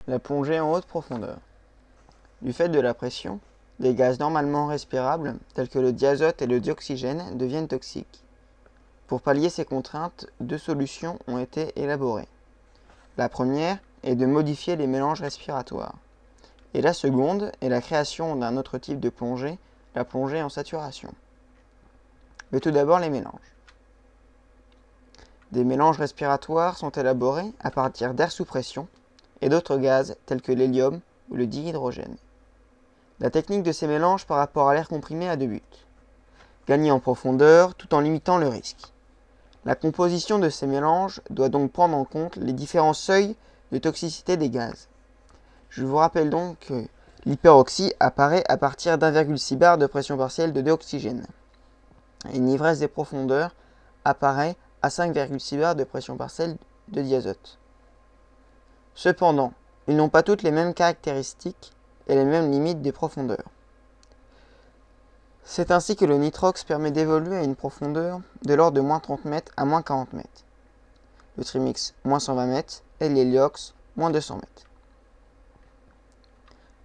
La plongée en haute profondeur. Du fait de la pression, les gaz normalement respirables, tels que le diazote et le dioxygène, deviennent toxiques. Pour pallier ces contraintes, deux solutions ont été élaborées. La première est de modifier les mélanges respiratoires. Et la seconde est la création d'un autre type de plongée, la plongée en saturation. Mais tout d'abord les mélanges. Des mélanges respiratoires sont élaborés à partir d'air sous pression et d'autres gaz tels que l'hélium ou le dihydrogène. La technique de ces mélanges par rapport à l'air comprimé a deux buts. Gagner en profondeur tout en limitant le risque. La composition de ces mélanges doit donc prendre en compte les différents seuils de toxicité des gaz. Je vous rappelle donc que l'hyperoxie apparaît à partir d'1,6 bar de pression partielle de dioxygène. Et une ivresse des profondeurs apparaît à 5,6 bars de pression partielle de diazote. Cependant, ils n'ont pas toutes les mêmes caractéristiques et les mêmes limites des profondeurs. C'est ainsi que le nitrox permet d'évoluer à une profondeur de l'ordre de moins 30 mètres à moins 40 mètres, le trimix moins 120 mètres et l'héliox moins 200 mètres.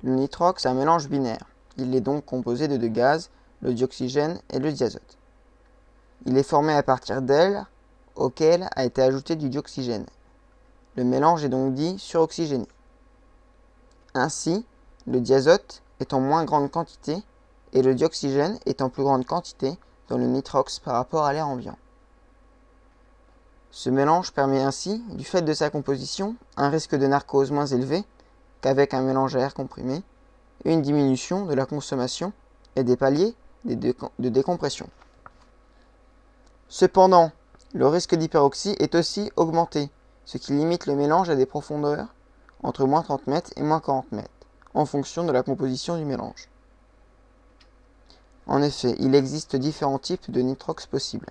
Le nitrox est un mélange binaire. Il est donc composé de deux gaz, le dioxygène et le diazote. Il est formé à partir d'air auquel a été ajouté du dioxygène. Le mélange est donc dit suroxygéné. Ainsi, le diazote est en moins grande quantité et le dioxygène est en plus grande quantité dans le nitrox par rapport à l'air ambiant. Ce mélange permet ainsi, du fait de sa composition, un risque de narcose moins élevé qu'avec un mélange à air comprimé et une diminution de la consommation et des paliers de décompression. Cependant, le risque d'hyperoxie est aussi augmenté, ce qui limite le mélange à des profondeurs entre moins 30 mètres et moins 40 mètres, en fonction de la composition du mélange. En effet, il existe différents types de nitrox possibles.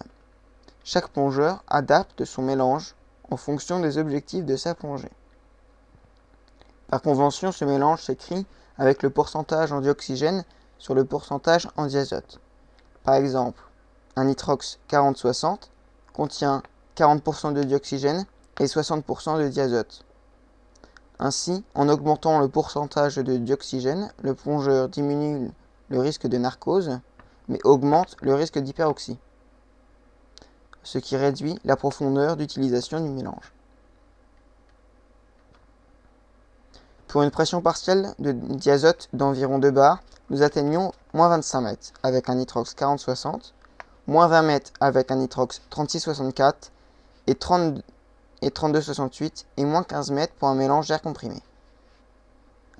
Chaque plongeur adapte son mélange en fonction des objectifs de sa plongée. Par convention, ce mélange s'écrit avec le pourcentage en dioxygène sur le pourcentage en diazote. Par exemple, un nitrox 40-60 contient 40% de dioxygène et 60% de diazote. Ainsi, en augmentant le pourcentage de dioxygène, le plongeur diminue le risque de narcose, mais augmente le risque d'hyperoxie, ce qui réduit la profondeur d'utilisation du mélange. Pour une pression partielle de diazote d'environ 2 bars, nous atteignons moins 25 mètres avec un nitrox 40-60, moins 20 mètres avec un nitrox 36-64 et 32-68 et moins 15 mètres pour un mélange d'air comprimé.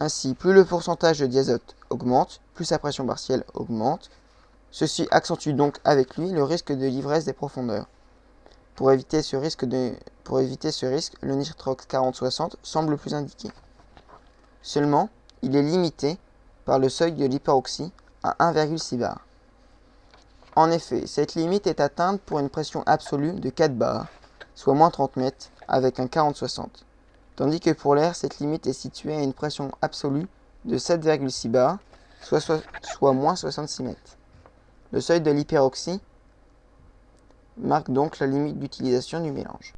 Ainsi, plus le pourcentage de diazote augmente, plus sa pression partielle augmente. Ceci accentue donc avec lui le risque de l'ivresse des profondeurs. Pour éviter ce risque, le nitrox 40-60 semble plus indiqué. Seulement, il est limité par le seuil de l'hyperoxie à 1,6 bar. En effet, cette limite est atteinte pour une pression absolue de 4 bars, soit moins 30 mètres, avec un 40-60. Tandis que pour l'air, cette limite est située à une pression absolue de 7,6 bars, soit moins 66 mètres. Le seuil de l'hyperoxie marque donc la limite d'utilisation du mélange.